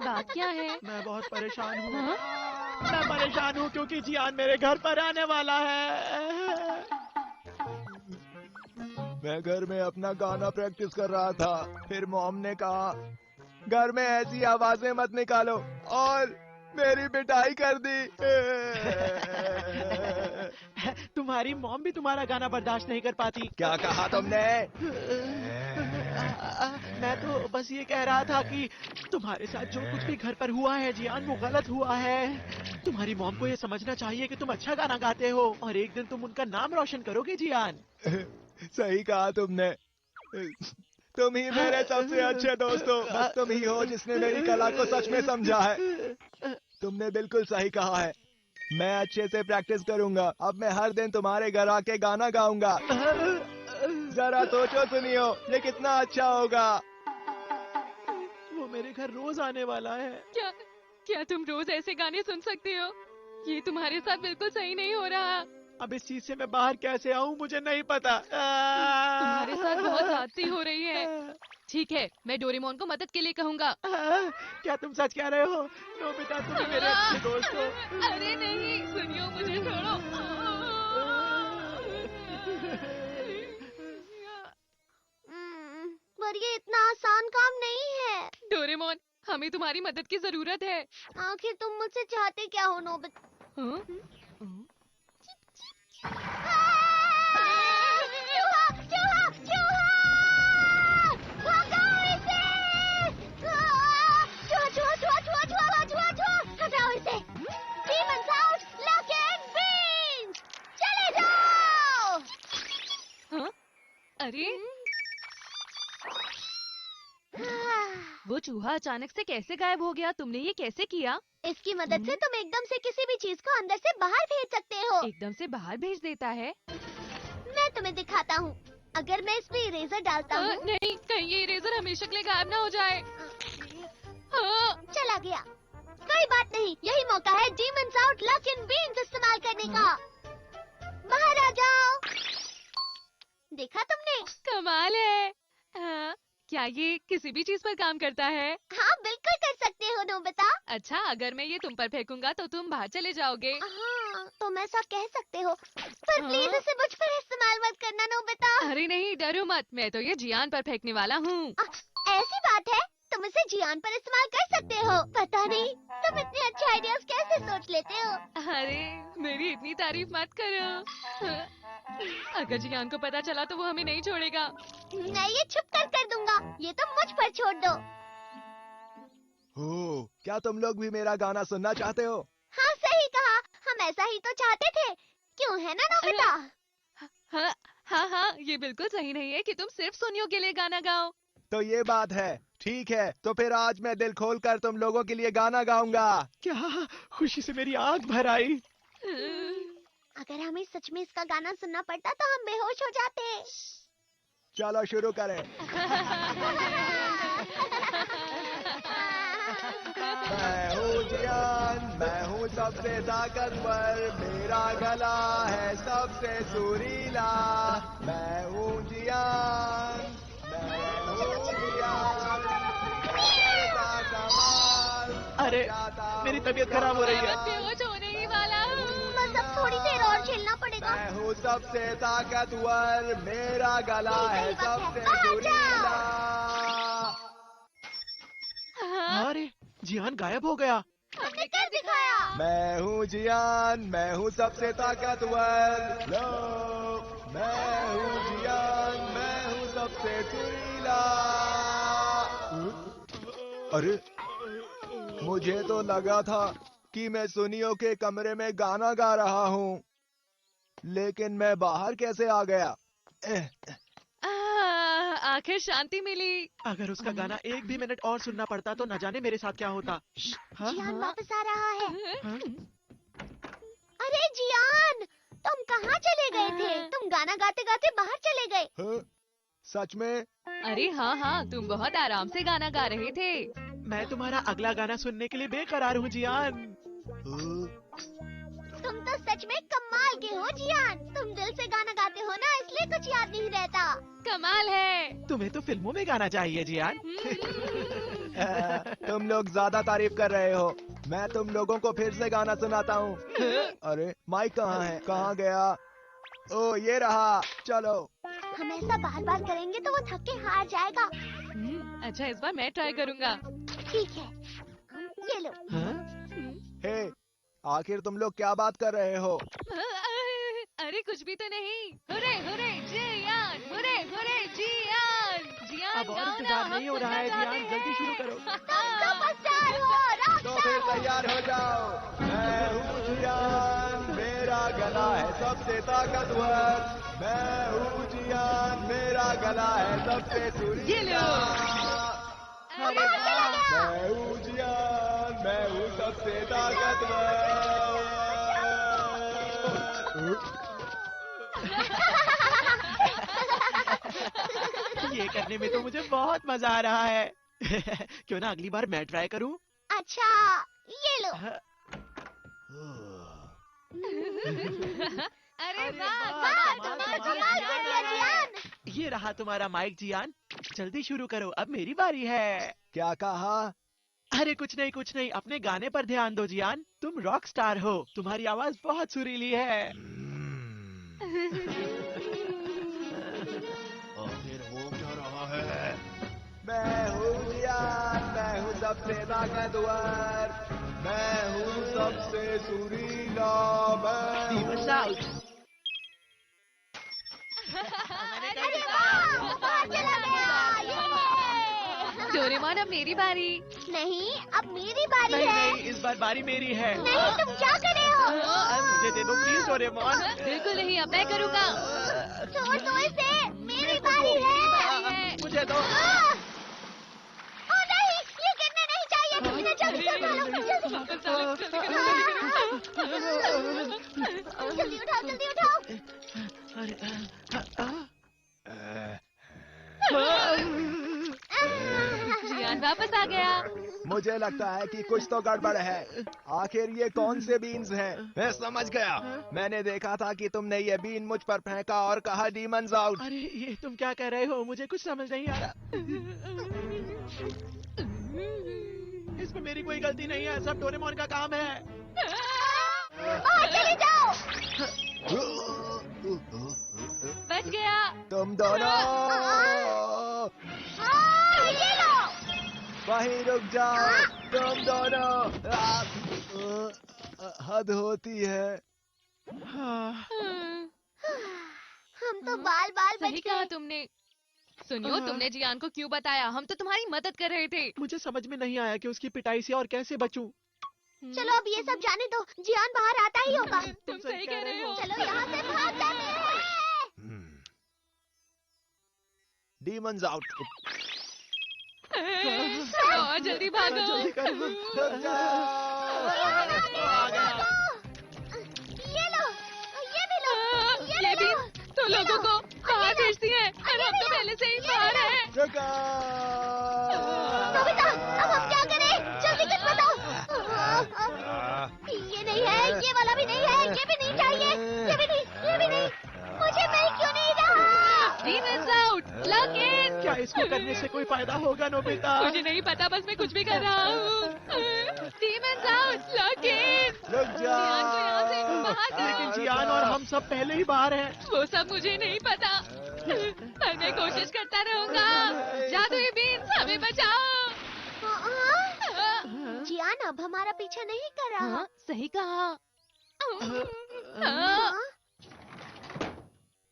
बात क्या है? मैं बहुत परेशान हूँ। हाँ? मैं परेशान हूँ क्योंकि जियान मेरे घर पर आने वाला है। मैं घर में अपना गाना प्रैक्टिस कर रहा था, फिर मॉम ने कहा घर में ऐसी आवाजें मत निकालो और मेरी पिटाई कर दी। तुम्हारी मॉम भी तुम्हारा गाना बर्दाश्त नहीं कर पाती। क्या कहा तुमने? मैं तो बस ये कह रहा था कि तुम्हारे साथ जो कुछ भी घर पर हुआ है जियान, वो गलत हुआ है। तुम्हारी मॉम को ये समझना चाहिए कि तुम अच्छा गाना गाते हो और एक दिन तुम उनका नाम रोशन करोगे जियान। सही कहा तुमने। तुम ही मेरे सबसे अच्छे दोस्त हो। बस तुम ही हो जिसने मेरी कला को सच में समझा है। तुमने बिल्कुल सही कहा है। मैं अच्छे से प्रैक्टिस करूंगा। अब मैं हर दिन तुम्हारे घर आके गाना गाऊंगा। जरा सोचो सुनियो, ये कितना अच्छा होगा। वो मेरे घर रोज आने वाला है। क्या क्या तुम रोज ऐसे गाने सुन सकते हो? ये तुम्हारे साथ बिल्कुल सही नहीं हो रहा। अब इस चीज से मैं बाहर कैसे आऊं मुझे नहीं पता। तुम्हारे साथ बहुत ज्यादती हो रही है। ठीक है, मैं डोरेमोन को मदद के लिए कहूँगा। क्या तुम सच कह रहे हो? नोबिता तुम मेरे अच्छे दोस्त हो। अरे नहीं, सुनियो, मुझे छोड़ो। पर ये इतना आसान काम नहीं है। डोरेमोन, हमें तुम्हारी मदद की जरूरत है। आखिर तुम मुझसे चाहते क्या हो नोबिता? हाँ? चूहा! चूहा! चूहा! भगाओ इसे! चूहा! चूहा! चूहा! चूहा! चूहा! चूहा! चूहा! हटाओ इसे! Demons out! Lock and beans! चले जाओ! हाँ? अरे वो चूहा अचानक से कैसे गायब हो गया? तुमने ये कैसे किया? इसकी मदद से तुम एकदम से किसी भी चीज को अंदर से बाहर भेज सकते हो। एकदम से बाहर भेज देता है? मैं तुम्हें दिखाता हूँ। अगर मैं इस पे इरेजर डालता हूँ। नहीं, कहीं ये इरेजर हमेशा के लिए गायब ना हो जाए। हाँ। चला गया। कोई बात नहीं, यही मौका है Demons Out Lock and Beans इस्तेमाल करने का। बाहर आ जाओ। देखा तुमने? कमाल है। हाँ, क्या ये किसी भी चीज पर काम करता है? हाँ, बिल्कुल कर सकते हो नोबिता। अच्छा, अगर मैं ये तुम पर फेंकूंगा तो तुम बाहर चले जाओगे। हाँ, तुम ऐसा कह सकते हो, पर हाँ? प्लीज इसे मुझ पर इस्तेमाल मत करना नोबिता। अरे नहीं, डरो मत, मैं तो ये जियान पर फेंकने वाला हूँ। ऐसी बात है, तुम इसे जियान पर इस्तेमाल कर सकते हो। पता नहीं तुम इतने अच्छे आइडियाज कैसे सोच लेते हो। अरे मेरी इतनी तारीफ मत करो। अगर जियान को पता चला तो वो हमें नहीं छोड़ेगा। मैं ये छुप कर दूंगा, ये तुम मुझ पर छोड़ दो। हो, क्या तुम लोग भी मेरा गाना सुनना चाहते हो? हाँ, सही कहा, हम ऐसा ही तो चाहते थे। क्यों है ना नोबिता? हाँ हाँ हाँ, ये बिल्कुल सही नहीं है कि तुम सिर्फ सोनियो के लिए गाना गाओ। तो ये बात है। ठीक है, तो फिर आज मैं दिल खोल कर तुम लोगों के लिए गाना गाऊंगा। क्या खुशी से मेरी आंख भर आई। अगर हमें सच में इसका गाना सुनना पड़ता तो हम बेहोश हो जाते। चलो शुरू करें। मैं हूँ जियान, मैं हूँ सबसे ताकतवर, मेरा गला है सबसे सुरीला। मैं हूँ जियान, मैं हूँ जियान, करता कमाल। अरे मेरी तबीयत खराब हो रही मैं है। बस बेहोश होने ही वाला हूँ। बस अब थोड़ी देर और झेलना पड़ेगा। मैं हूँ सबसे ताकतवर, मेरा गला है सबसे सुरीला। हाँ, अरे जियान गायब हो गया। हमने कर दिखाया। मैं हूँ जियान, मैं हूँ सबसे ताकतवर। लो, मैं हूँ जियान, मैं हूँ सबसे सुरीला। अरे, मुझे तो लगा था कि मैं सुनियो के कमरे में गाना गा रहा हूँ, लेकिन मैं बाहर कैसे आ गया? आखिर शांति मिली। अगर उसका गाना एक भी मिनट और सुनना पड़ता तो न जाने मेरे साथ क्या होता। हाँ? जियान वापस आ रहा है। हाँ? अरे जियान, तुम कहाँ चले गए थे? तुम गाना गाते गाते बाहर चले गए। हाँ? सच में? अरे हाँ हाँ, तुम बहुत आराम से गाना गा रहे थे। मैं तुम्हारा अगला गाना सुनने के लिए बेकरार हूँ जियान। हाँ? तुम तुम तो सच में कमाल के हो जियान। तुम दिल से गाना गाते हो ना, इसलिए कुछ याद नहीं रहता। कमाल है। तुम्हें तो फिल्मों में गाना चाहिए जियान। तुम लोग ज्यादा तारीफ कर रहे हो। मैं तुम लोगों को फिर से गाना सुनाता हूँ। अरे माइक कहाँ है? कहाँ गया? ओ ये रहा। चलो। हम ऐसा बार बार करेंगे तो वो थक के हार जाएगा। अच्छा, इस बार मैं ट्राई करूँगा। ठीक है, ये लो। हाँ? हे, आखिर तुम लोग क्या बात कर रहे हो? अरे कुछ भी तो नहीं। हुरे हुरे जियान, हुरे हुरे जियान। जियान अब और गाओ ना, इंतजार हम नहीं हो रहा है सुनना जियान, चाहते जल्दी हैं। शुरू करो। तुम सुपरस्टार हो, तो फिर तैयार हो जाओ। मैं हूँ जियान, मेरा गला है सबसे ताकतवर। मैं हूँ जियान, मेरा गला है सबसे ये लो। सुरीला। अरे वाह! मैं हूँ जियान, मैं हूँ सबसे ताकतवर। ये करने में तो मुझे बहुत मजा आ रहा है। क्यों ना अगली बार मैं ट्राई करूं? अच्छा, ये लो। अरे अरे वाह, वाह, वाह, कमाल, कमाल, कमाल, जियान, बढ़िया जियान। ये रहा तुम्हारा माइक जियान। जल्दी शुरू करो, अब मेरी बारी है। क्या कहा? अरे कुछ नहीं, अपने गाने पर ध्यान दो जियान। तुम रॉक स्टार हो, तुम्हारी आवाज बहुत सुरीली है। आखिर हो क्या रहा है? मैं हूँ जियान, मैं हूँ सबसे ताकतवर। मैं हूँ सबसे सुरीला। मैं Demons हूँ- out. अरे वाह, बाहर चला गया। ये। डोरेमोन, अब मेरी बारी। नहीं, अब मेरी बारी नहीं है। नहीं, इस बार बारी मेरी है। नहीं, तुम क्या कर रहे हो? मुझे दे दो प्लीज डोरेमोन। बिल्कुल नहीं, अब मैं करूँगा। छोड़ दो इसे, मेरी मेरे को बारी दो। है। मुझे दो। ओ नहीं, ये गिरना नहीं चाहिए। इन्हें जल्दी संभालो, जल्दी उठाओ, जल्दी उठाओ। अरे जियान वापस आ गया। मुझे लगता है कि कुछ तो गड़बड़ है। आखिर ये कौन से बीन्स हैं? मैं समझ गया। मैंने देखा था कि तुमने ये बीन मुझ पर फेंका और कहा डीमंस आउट। अरे ये तुम क्या कह रहे हो? मुझे कुछ समझ नहीं आ रहा। इसमें मेरी कोई गलती नहीं है, सब डोरेमोन का काम है। बाहर चले जाओ। बच गया। तुम दोनों ये लो। वहीं रुक जाओ। तुम दोनों हद होती है। हाँ, हम तो बाल बाल बच सही कहा गए। तुमने। सुनियो, तुमने जियान को क्यों बताया? हम तो तुम्हारी मदद कर रहे थे। मुझे समझ में नहीं आया कि उसकी पिटाई से और कैसे बचूं। चलो अब ये सब जाने दो, जियान बाहर आता ही होगा। तुम सही कह रहे हो। चलो यहाँ से भाग जाते हैं। Demons out. और जल्दी भागो। जल्दी करो। ये लो, ये भी लो, ये भी तो लोगों को बाहर भेजती है और हम तो पहले से ही बाहर हैं। नोबिता, अब हम क्या करें? जल्दी कुछ बताओ। ये नहीं है, ये वाला भी नहीं है, ये भी नहीं चाहिए, ये भी नहीं, ये भी नहीं। मुझे मिल क्यों नहीं रहा? Demons out, lock in। क्या इसको करने से कोई फायदा होगा नोबिता? मुझे नहीं पता, बस मैं कुछ भी कर रहा हूँ। Demons out, lock in। रुक जियान को यहाँ से बाहर करो। लेकिन जियान और हम सब पहले ही बाहर हैं। वो सब मुझे नहीं पता, पर मैं कोशिश करता रहूँगा। जादुई बीन्स, हमें बचाओ। जियान अब हमारा पीछा नहीं कर रहा। हाँ, सही कहा। हाँ?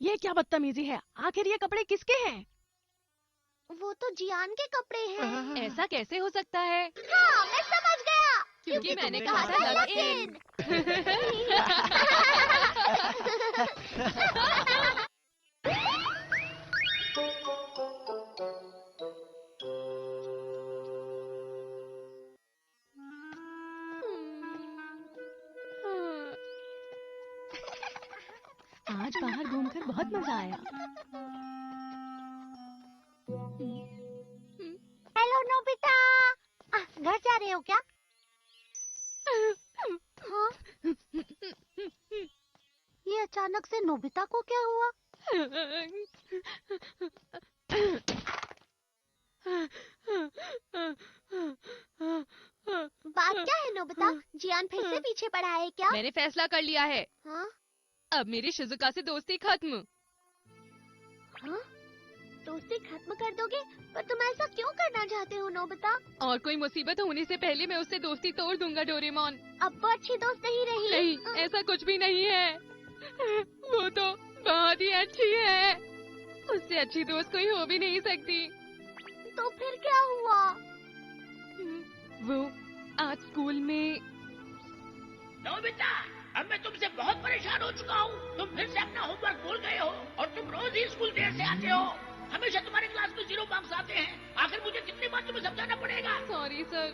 ये क्या बदतमीजी है? आखिर ये कपड़े किसके हैं? वो तो जियान के कपड़े हैं। ऐसा कैसे हो सकता है? हाँ, मैं समझ गया। क्योंकि मैंने तुमने कहा था कहा लॉक इन। आज बाहर घूमकर बहुत मजा आया। Hello Nobita. घर जा रहे हो क्या? हाँ? अचानक से नोबिता को क्या हुआ? बात क्या है नोबिता? जियान फिर से पीछे पड़ा है क्या? मैंने फैसला कर लिया है, हाँ? अब मेरी शिजुका से दोस्ती खत्म। हाँ? दोस्ती खत्म कर दोगे? पर तुम ऐसा क्यों करना चाहते हो नोबिता? और कोई मुसीबत होने से पहले मैं उससे दोस्ती तोड़ दूंगा डोरेमोन। अब वो अच्छी दोस्त नहीं रही। नहीं, ऐसा कुछ भी नहीं है। वो तो बहुत ही अच्छी है। उससे अच्छी दोस्त कोई हो भी नहीं सकती। तो फिर क्या हुआ? वो आज स्कूल में नोबिता, अब मैं तुमसे बहुत परेशान हो चुका हूँ। तुम फिर से अपना होमवर्क भूल गए हो और तुम रोज ही स्कूल देर से आते हो। हमेशा तुम्हारे क्लास में 0 मार्क्स आते हैं। आखिर मुझे कितनी बार तुम्हें समझाना पड़ेगा? Sorry sir.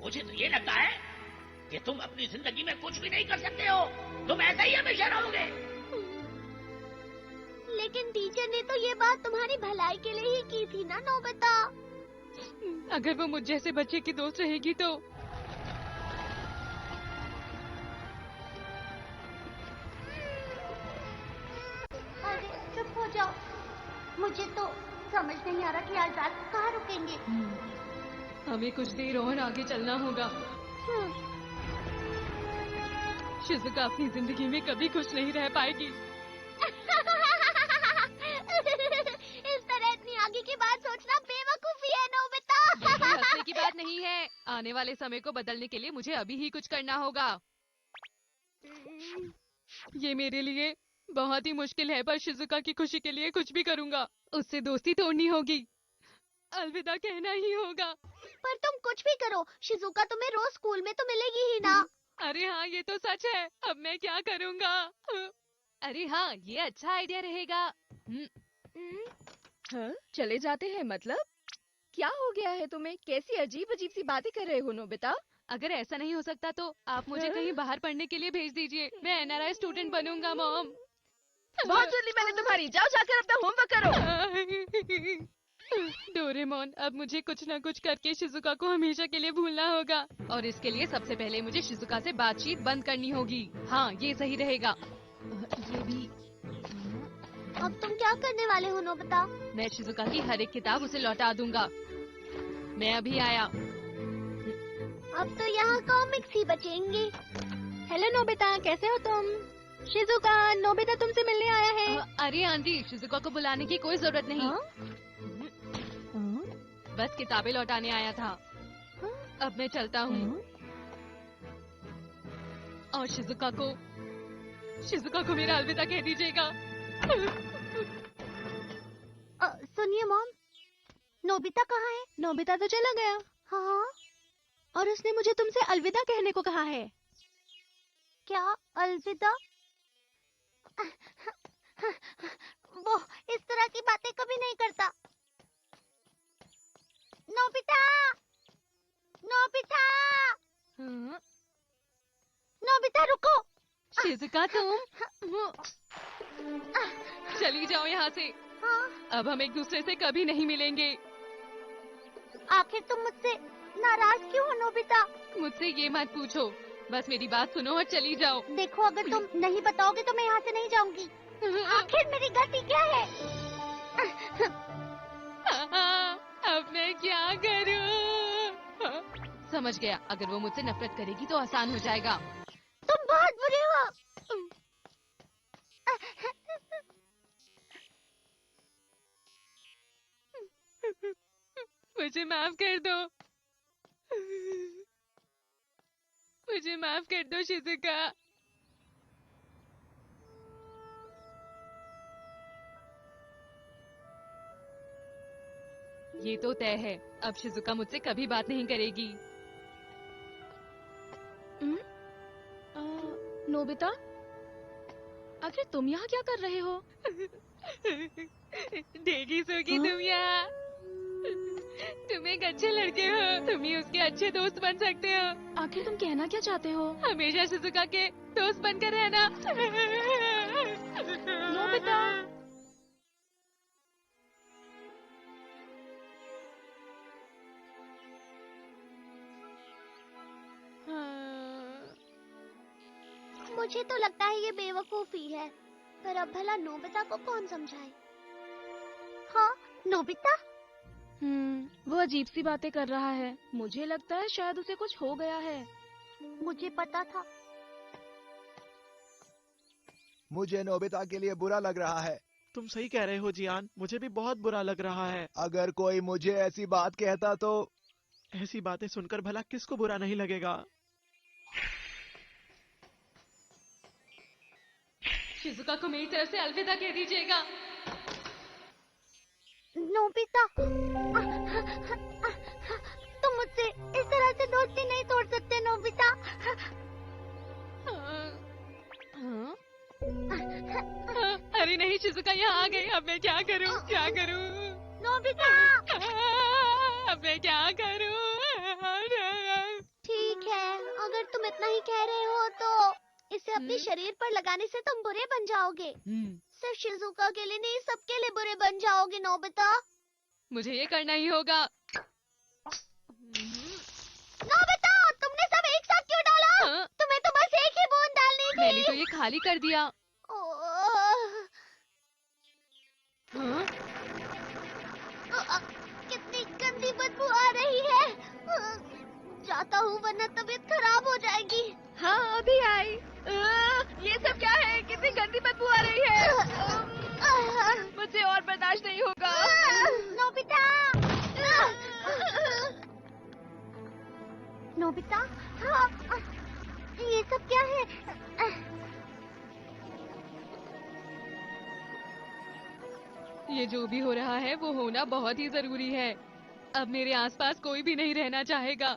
मुझे तो ये लगता है कि तुम अपनी जिंदगी में कुछ भी नहीं कर सकते हो। तुम ऐसा ही हमेशा रहोगे। लेकिन टीचर ने तो ये बात तुम्हारी भलाई के लिए ही की थी ना नोबिता। अगर वो मुझ जैसे बच्चे की दोस्त रहेगी तो अरे चुप हो जाओ। मुझे तो समझ नहीं आ रहा कि आज रात कहाँ रुकेंगे। हमें कुछ देर और आगे चलना होगा। शिजुका अपनी जिंदगी में कभी खुश नहीं रह पाएगी। इस तरह इतनी आगे की बात सोचना बेवकूफी है नोबिता। ये हंसने की बात नहीं है। आने वाले समय को बदलने के लिए मुझे अभी ही कुछ करना होगा। ये मेरे लिए बहुत ही मुश्किल है, पर शिजुका की खुशी के लिए कुछ भी करूंगा। उससे दोस्ती तोड़नी होगी, अलविदा कहना ही होगा। पर तुम कुछ भी करो, शिजुका तुम्हें रोज स्कूल में तो मिलेगी ही ना। अरे हाँ, ये तो सच है। अब मैं क्या करूंगा? अरे हाँ, ये अच्छा आइडिया रहेगा। हाँ, चले जाते हैं मतलब? क्या हो गया है तुम्हें? कैसी अजीब अजीब सी बातें कर रहे हो नोबिता? अगर ऐसा नहीं हो सकता तो आप मुझे कहीं बाहर पढ़ने के लिए भेज दीजिए। मैं एनआरआई स्टूडेंट बनूंगा मॉम। बहुत जल्दी मैंने तुम्हारी, जाओ जाकर अपना होमवर्क करो। डोरेमोन, अब मुझे कुछ न कुछ करके शिजुका को हमेशा के लिए भूलना होगा, और इसके लिए सबसे पहले मुझे शिजुका से बातचीत बंद करनी होगी। हाँ, ये सही रहेगा। ये भी। अब तुम क्या करने वाले हो नोबिता? मैं शिजुका की हर एक किताब उसे लौटा दूंगा। मैं अभी आया। अब तो यहाँ कॉमिक्स ही बचेंगे। हेलो नोबिता, कैसे हो तुम? शिजुका, नोबिता तुमसे मिलने आया है। अरे आंटी, शिजुका को बुलाने की कोई जरूरत नहीं। बस किताबें लौटाने आया था। अब मैं चलता हूँ। और शिजुका को मेरा अलविदा कह दीजिएगा। सुनिए मॉम, नोबिता कहाँ है? नोबिता तो चला गया हाँ? और उसने मुझे तुमसे अलविदा कहने को कहा है। क्या अलविदा? वो इस तरह की बातें कभी नहीं करता। नोबिता! नोबिता! नोबिता रुको! शिजुका, तुम चली जाओ यहाँ से। हाँ? अब हम एक दूसरे से कभी नहीं मिलेंगे। आखिर तुम मुझसे नाराज क्यों हो नोबिता? मुझसे ये मत पूछो, बस मेरी बात सुनो और चली जाओ। देखो, अगर तुम नहीं बताओगे तो मैं यहाँ से नहीं जाऊंगी। आखिर मेरी गलती क्या है? अब मैं क्या करूं? समझ गया, अगर वो मुझसे नफरत करेगी तो आसान हो जाएगा। तुम बहुत बुरे हो। मुझे माफ कर दो। मुझे माफ कर दो शिजुका। ये तो तय है, अब शिजुका मुझसे कभी बात नहीं करेगी। नोबिता, आखिर तुम यहाँ क्या कर रहे हो? देगी सोगी तुम यहाँ। तुम एक अच्छे लड़के हो, तुम ही उसके अच्छे दोस्त बन सकते हो। आखिर तुम कहना क्या चाहते हो? हमेशा शिजुका के दोस्त बनकर रहना। नोबिता, मुझे तो लगता है ये बेवकूफी है। पर अब भला नोबिता को कौन समझाए? हाँ, नोबिता? वो अजीब सी बातें कर रहा है। मुझे लगता है शायद उसे कुछ हो गया है। मुझे पता था। मुझे नोबिता के लिए बुरा लग रहा है। तुम सही कह रहे हो जियान, मुझे भी बहुत बुरा लग रहा है। अगर कोई मुझे ऐसी बात कहता तो ऐसी बातें सुनकर भला किसको बुरा नहीं लगेगा। शिजुका को मेरी तरफ से अलविदा कह दीजिएगा। नोबिता, तुम मुझसे इस तरह से दोस्ती नहीं तोड़ सकते नोबिता। हाँ? अरे नहीं, शिजुका यहाँ आ गई। अब मैं क्या करूँ, क्या करूँ? नोबिता! अब मैं क्या करूँ? ठीक है, अगर तुम इतना ही कह रहे हो तो इसे अपने शरीर पर लगाने से तुम बुरे बन जाओगे। सिर्फ शिजुका के लिए नहीं, सबके लिए बुरे बन जाओगे नोबिता। मुझे ये करना ही होगा। नोबिता, तुमने सब एक साथ क्यों डाला? हाँ? तुम्हें तो बस एक ही बूंद डालनी थी। मैंने तो ये खाली कर दिया। हाँ? कितनी गंदी बदबू आ रही है। जाता हूँ वरना तबीयत खराब हो जाएगी। हाँ, अभी आई। ये सब क्या है? कितनी गंदी बदबू आ रही है। मुझे और बर्दाश्त नहीं होगा। नोबिता! नोबिता? ये सब क्या है? ये जो भी हो रहा है वो होना बहुत ही जरूरी है। अब मेरे आसपास कोई भी नहीं रहना चाहेगा।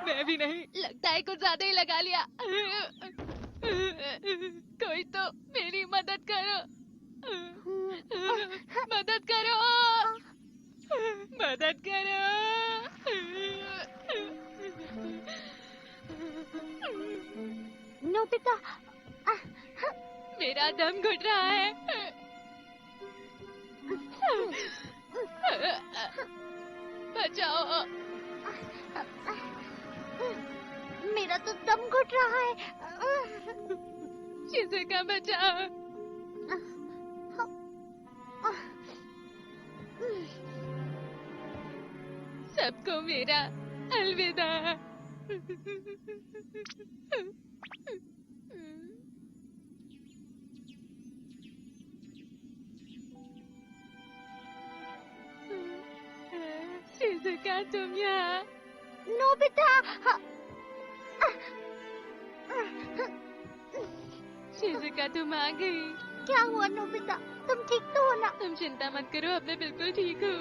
मैं भी नहीं। लगता है कुछ ज्यादा ही लगा लिया। कोई तो मेरी मदद करो। मदद करो, मदद करो। नोबिता! मेरा दम घुट रहा है। बचाओ। मेरा तो दम घुट रहा है। शिजुका बचाओ। सबको मेरा अलविदा। शिजुका, तुम यहाँ? नोबिता! शिजुका, तुम आ गई। क्या हुआ नोबिता? तुम ठीक तो हो ना? तुम चिंता मत करो, अब मैं बिल्कुल ठीक हूँ।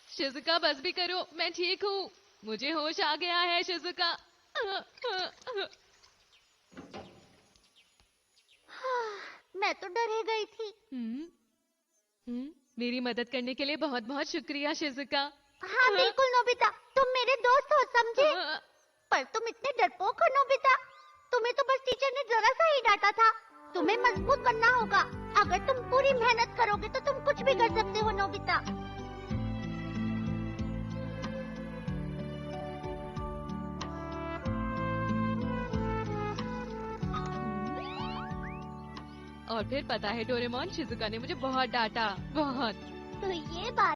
शिजुका, बस भी करो, मैं ठीक हूँ। मुझे होश आ गया है शिजुका। मैं तो डर ही गई थी। मेरी मदद करने के लिए बहुत बहुत शुक्रिया शिजुका। हाँ बिल्कुल नोबिता, तुम मेरे दोस्त हो, समझे? पर तुम इतने डरपोक हो नोबिता। तुम्हें तो बस टीचर ने जरा सा ही डांटा था। तुम्हें मजबूत बनना होगा। अगर तुम पूरी मेहनत करोगे तो तुम कुछ भी कर सकते हो नोबिता। और फिर पता है डोरेमोन, शिजुका ने मुझे बहुत डांटा, बहुत। तो ये बात